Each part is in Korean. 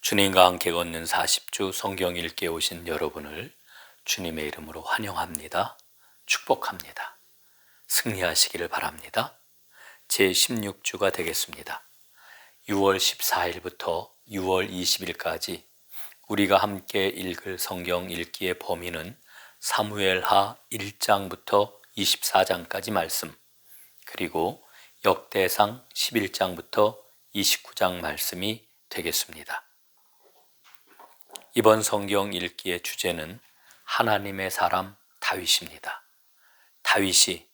주님과 함께 걷는 40주 성경 읽기에 오신 여러분을 주님의 이름으로 환영합니다. 축복합니다. 승리하시기를 바랍니다. 제16주가 되겠습니다. 6월 14일부터 6월 20일까지 우리가 함께 읽을 성경 읽기의 범위는 사무엘하 1장부터 24장까지 말씀, 그리고 역대상 11장부터 29장 말씀이 되겠습니다. 이번 성경 읽기의 주제는 하나님의 사람 다윗입니다. 다윗이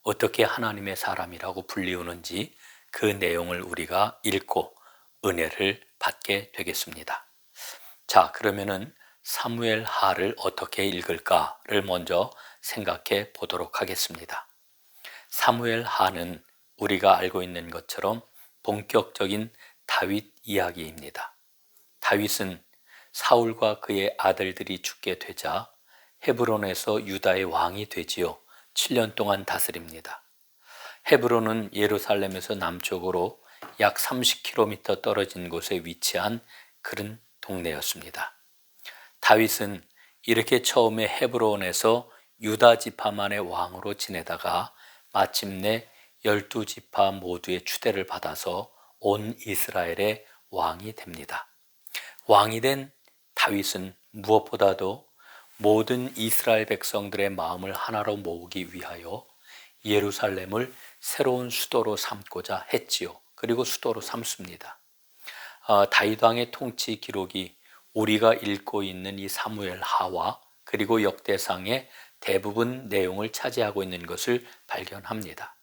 어떻게 하나님의 사람이라고 불리우는지 그 내용을 우리가 읽고 은혜를 받게 되겠습니다. 자, 그러면은 사무엘하를 어떻게 읽을까를 먼저 생각해 보도록 하겠습니다. 사무엘하는 우리가 알고 있는 것처럼 본격적인 다윗 이야기입니다. 다윗은 사울과 그의 아들들이 죽게 되자 헤브론에서 유다의 왕이 되지요. 7년 동안 다스립니다. 헤브론은 예루살렘에서 남쪽으로 약 30km 떨어진 곳에 위치한 그런 동네였습니다. 다윗은 이렇게 처음에 헤브론에서 유다 지파만의 왕으로 지내다가 마침내 12지파 모두의 추대를 받아서 온 이스라엘의 왕이 됩니다. 왕이 된 다윗은 무엇보다도 모든 이스라엘 백성들의 마음을 하나로 모으기 위하여 예루살렘을 새로운 수도로 삼고자 했지요. 그리고 수도로 삼습니다. 다윗 왕의 통치 기록이 우리가 읽고 있는 이 사무엘하와 그리고 역대상의 대부분 내용을 차지하고 있는 것을 발견합니다.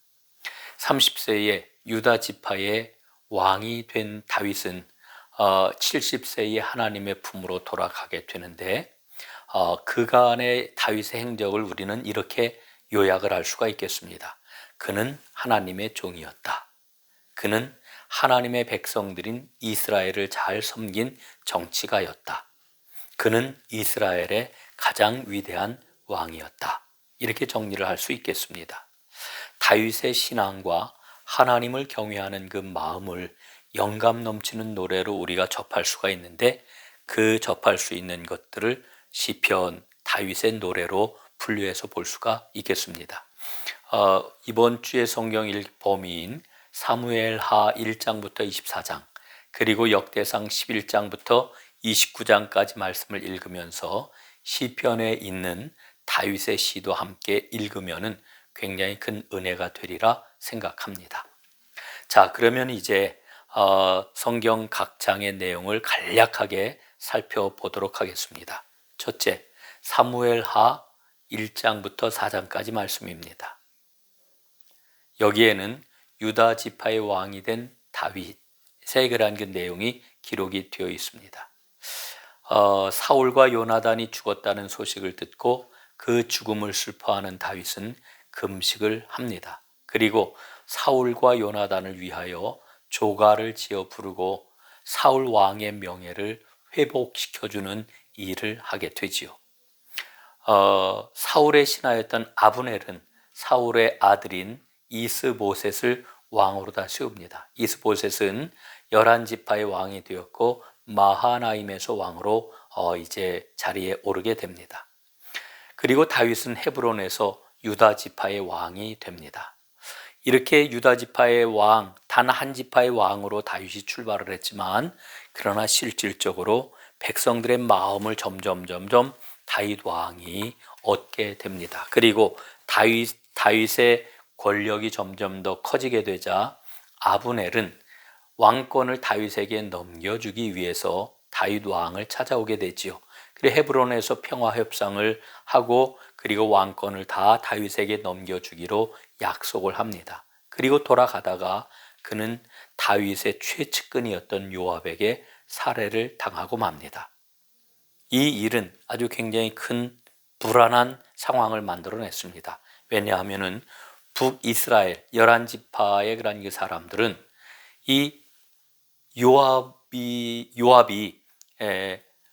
30세에 유다 지파의 왕이 된 다윗은 70세에 하나님의 품으로 돌아가게 되는데 그간의 다윗의 행적을 우리는 이렇게 요약을 할 수가 있겠습니다. 그는 하나님의 종이었다. 그는 하나님의 백성들인 이스라엘을 잘 섬긴 정치가였다. 그는 이스라엘의 가장 위대한 왕이었다. 이렇게 정리를 할 수 있겠습니다. 다윗의 신앙과 하나님을 경외하는 그 마음을 영감 넘치는 노래로 우리가 접할 수가 있는데 그 접할 수 있는 것들을 시편, 다윗의 노래로 분류해서 볼 수가 있겠습니다. 이번 주의 성경 읽 범위인 사무엘하 1장부터 24장 그리고 역대상 11장부터 29장까지 말씀을 읽으면서 시편에 있는 다윗의 시도 함께 읽으면은 굉장히 큰 은혜가 되리라 생각합니다. 자, 그러면 이제 성경 각 장의 내용을 간략하게 살펴보도록 하겠습니다. 첫째, 사무엘하 1장부터 4장까지 말씀입니다. 여기에는 유다 지파의 왕이 된 다윗의 그런 그 내용이 기록이 되어 있습니다. 사울과 요나단이 죽었다는 소식을 듣고 그 죽음을 슬퍼하는 다윗은 금식을 합니다. 그리고 사울과 요나단을 위하여 조가를 지어 부르고 사울 왕의 명예를 회복시켜주는 일을 하게 되지요. 사울의 신하였던 아브넬은 사울의 아들인 이스보셋을 왕으로 다 세웁니다. 이스보셋은 11지파의 왕이 되었고 마하나임에서 왕으로 이제 자리에 오르게 됩니다. 그리고 다윗은 헤브론에서 유다 지파의 왕이 됩니다. 이렇게 유다 지파의 왕, 단 한 지파의 왕으로 다윗이 출발을 했지만 그러나 실질적으로 백성들의 마음을 점점 다윗 왕이 얻게 됩니다. 그리고 다윗의 권력이 점점 더 커지게 되자 아브넬은 왕권을 다윗에게 넘겨주기 위해서 다윗 왕을 찾아오게 되지요. 그리고 헤브론에서 평화 협상을 하고 그리고 왕권을 다 다윗에게 넘겨주기로 약속을 합니다. 그리고 돌아가다가 그는 다윗의 최측근이었던 요압에게 살해를 당하고 맙니다. 이 일은 아주 굉장히 큰 불안한 상황을 만들어냈습니다. 왜냐하면은 북이스라엘 11지파의 그런 그 사람들은 이 요압이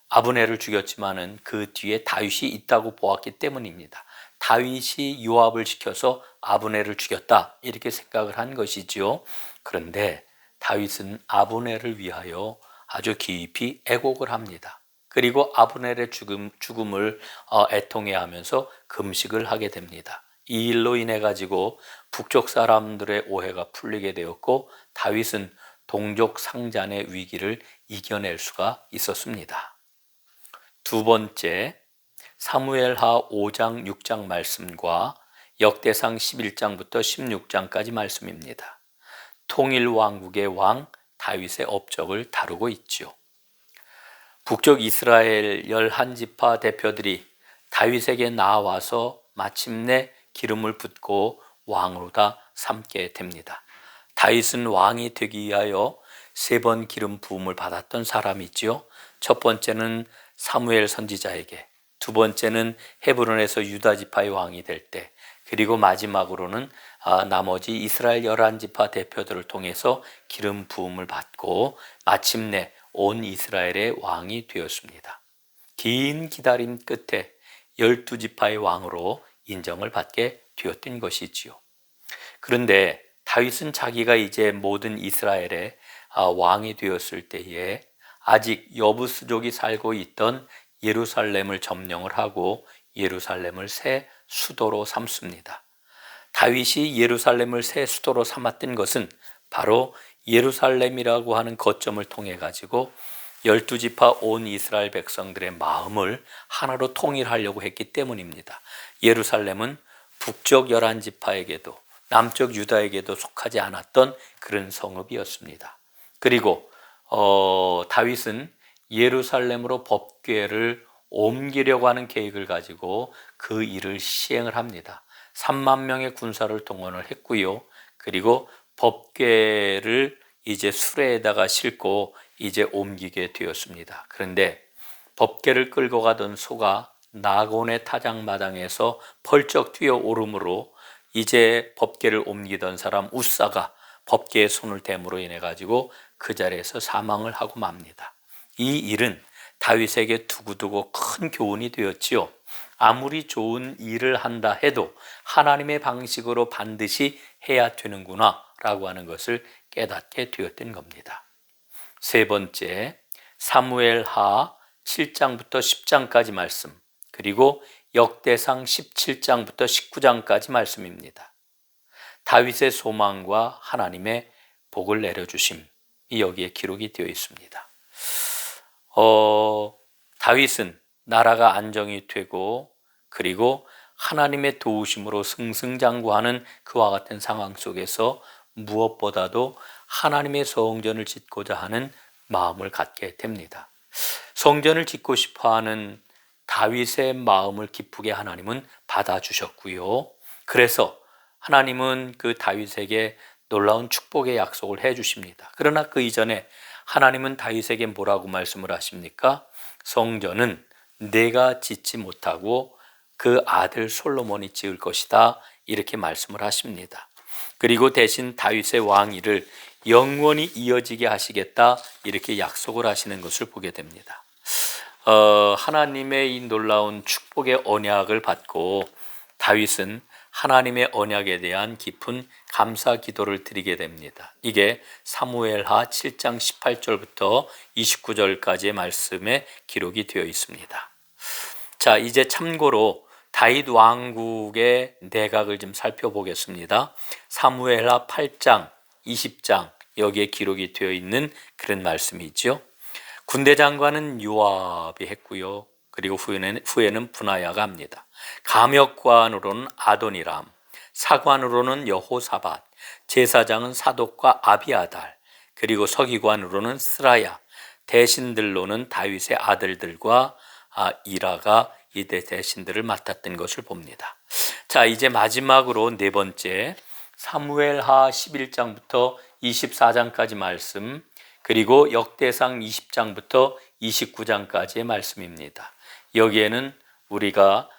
아브넬을 죽였지만은 그 뒤에 다윗이 있다고 보았기 때문입니다. 다윗이 요압을 시켜서 아브넬을 죽였다 이렇게 생각을 한 것이지요. 그런데 다윗은 아브넬을 위하여 아주 깊이 애곡을 합니다. 그리고 아브넬의 죽음을 애통해하면서 금식을 하게 됩니다. 이 일로 인해 가지고 북쪽 사람들의 오해가 풀리게 되었고 다윗은 동족 상잔의 위기를 이겨낼 수가 있었습니다. 두 번째, 사무엘하 5장 6장 말씀과 역대상 11장부터 16장까지 말씀입니다. 통일 왕국의 왕 다윗의 업적을 다루고 있지요. 북쪽 이스라엘 11지파 대표들이 다윗에게 나와서 마침내 기름을 붓고 왕으로 다 삼게 됩니다. 다윗은 왕이 되기 위하여 3번 기름 부음을 받았던 사람이지요. 첫 번째는 사무엘 선지자에게, 두 번째는 헤브론에서 유다 지파의 왕이 될 때, 그리고 마지막으로는 나머지 이스라엘 11지파 대표들을 통해서 기름 부음을 받고 마침내 온 이스라엘의 왕이 되었습니다. 긴 기다림 끝에 12지파의 왕으로 인정을 받게 되었던 것이지요. 그런데 다윗은 자기가 이제 모든 이스라엘의 왕이 되었을 때에 아직 여부스족이 살고 있던 예루살렘을 점령을 하고 예루살렘을 새 수도로 삼습니다. 다윗이 예루살렘을 새 수도로 삼았던 것은 바로 예루살렘이라고 하는 거점을 통해 가지고 12지파 온 이스라엘 백성들의 마음을 하나로 통일하려고 했기 때문입니다. 예루살렘은 북쪽 11지파에게도 남쪽 유다에게도 속하지 않았던 그런 성읍이었습니다. 그리고 다윗은 예루살렘으로 법궤를 옮기려고 하는 계획을 가지고 그 일을 시행을 합니다. 3만 명의 군사를 동원을 했고요. 그리고 법궤를 이제 수레에다가 싣고 이제 옮기게 되었습니다. 그런데 법궤를 끌고 가던 소가 나곤의 타작마당에서 펄쩍 뛰어오르므로 이제 법궤를 옮기던 사람 우사가 법궤에 손을 댐으로 인해 가지고 그 자리에서 사망을 하고 맙니다. 이 일은 다윗에게 두고두고 큰 교훈이 되었지요. 아무리 좋은 일을 한다 해도 하나님의 방식으로 반드시 해야 되는구나 라고 하는 것을 깨닫게 되었던 겁니다. 세 번째, 사무엘하 7장부터 10장까지 말씀, 그리고 역대상 17장부터 19장까지 말씀입니다. 다윗의 소망과 하나님의 복을 내려주심이 여기에 기록이 되어 있습니다. 다윗은 나라가 안정이 되고 그리고 하나님의 도우심으로 승승장구하는 그와 같은 상황 속에서 무엇보다도 하나님의 성전을 짓고자 하는 마음을 갖게 됩니다. 성전을 짓고 싶어하는 다윗의 마음을 기쁘게 하나님은 받아주셨고요. 그래서 하나님은 그 다윗에게 놀라운 축복의 약속을 해주십니다. 그러나 그 이전에 하나님은 다윗에게 뭐라고 말씀을 하십니까? 성전은 내가 짓지 못하고 그 아들 솔로몬이 지을 것이다, 이렇게 말씀을 하십니다. 그리고 대신 다윗의 왕위를 영원히 이어지게 하시겠다, 이렇게 약속을 하시는 것을 보게 됩니다. 하나님의 이 놀라운 축복의 언약을 받고 다윗은 하나님의 언약에 대한 깊은 감사 기도를 드리게 됩니다. 이게 사무엘하 7장 18절부터 29절까지의 말씀에 기록이 되어 있습니다. 자, 이제 참고로 다윗 왕국의 내각을 좀 살펴보겠습니다. 사무엘하 8장, 20장 여기에 기록이 되어 있는 그런 말씀이죠. 군대 장관은 요압이 했고요. 그리고 후에는 분하야가 합니다. 감역관으로는 아도니람, 사관으로는 여호사밧, 제사장은 사독과 아비아달, 그리고 서기관으로는 스라야, 대신들로는 다윗의 아들들과 이라가 이대 대신들을 맡았던 것을 봅니다. 자, 이제 마지막으로 네 번째, 사무엘하 11장부터 24장까지 말씀, 그리고 역대상 20장부터 29장까지의 말씀입니다. 여기에는 우리가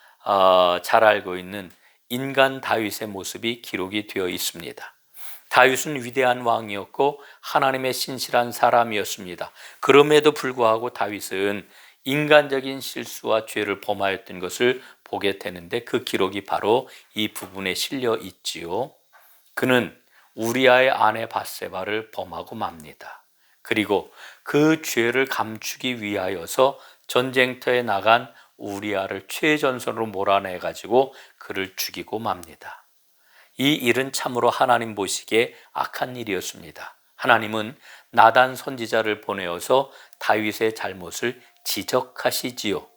잘 알고 있는 인간 다윗의 모습이 기록이 되어 있습니다. 다윗은 위대한 왕이었고 하나님의 신실한 사람이었습니다. 그럼에도 불구하고 다윗은 인간적인 실수와 죄를 범하였던 것을 보게 되는데 그 기록이 바로 이 부분에 실려 있지요. 그는 우리아의 아내 밧세바를 범하고 맙니다. 그리고 그 죄를 감추기 위하여서 전쟁터에 나간 우리아를 최전선으로 몰아내 가지고 그를 죽이고 맙니다. 이 일은 참으로 하나님 보시기에 악한 일이었습니다. 하나님은 나단 선지자를 보내어서 다윗의 잘못을 지적하시지요.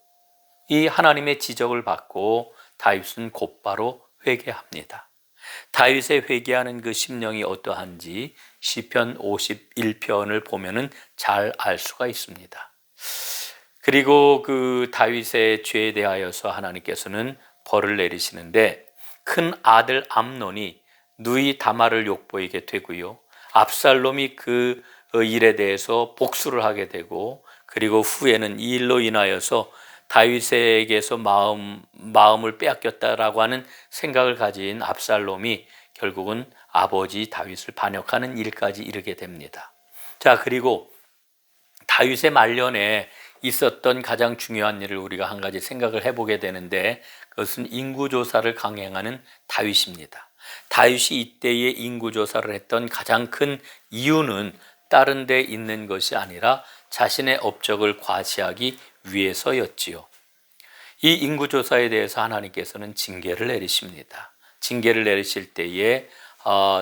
이 하나님의 지적을 받고 다윗은 곧바로 회개합니다. 다윗의 회개하는 그 심령이 어떠한지 시편 51편을 보면은 잘 알 수가 있습니다. 그리고 그 다윗의 죄에 대하여서 하나님께서는 벌을 내리시는데 큰 아들 암논이 누이 다말을 욕보이게 되고요. 압살롬이 그 일에 대해서 복수를 하게 되고, 그리고 후에는 이 일로 인하여서 다윗에게서 마음을 빼앗겼다라고 하는 생각을 가진 압살롬이 결국은 아버지 다윗을 반역하는 일까지 이르게 됩니다. 자, 그리고 다윗의 말년에 있었던 가장 중요한 일을 우리가 한 가지 생각을 해보게 되는데, 그것은 인구조사를 강행하는 다윗입니다. 다윗이 이때에 인구조사를 했던 가장 큰 이유는 다른 데 있는 것이 아니라 자신의 업적을 과시하기 위해서였지요. 이 인구조사에 대해서 하나님께서는 징계를 내리십니다. 징계를 내리실 때에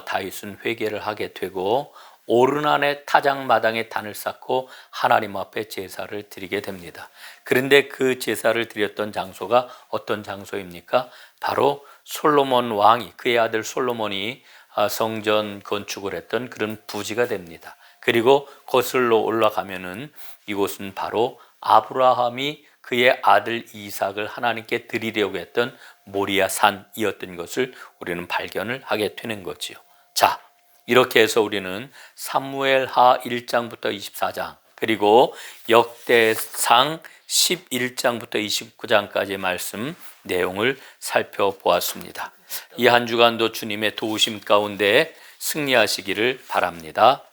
다윗은 회개를 하게 되고 오르난의 타작마당에 단을 쌓고 하나님 앞에 제사를 드리게 됩니다. 그런데 그 제사를 드렸던 장소가 어떤 장소입니까? 바로 솔로몬 왕이, 그의 아들 솔로몬이 성전 건축을 했던 그런 부지가 됩니다. 그리고 거슬러 올라가면은 이곳은 바로 아브라함이 그의 아들 이삭을 하나님께 드리려고 했던 모리아 산이었던 것을 우리는 발견을 하게 되는 거지요. 자, 이렇게 해서 우리는 사무엘하 1장부터 24장, 그리고 역대상 11장부터 29장까지의 말씀 내용을 살펴보았습니다. 이 한 주간도 주님의 도우심 가운데 승리하시기를 바랍니다.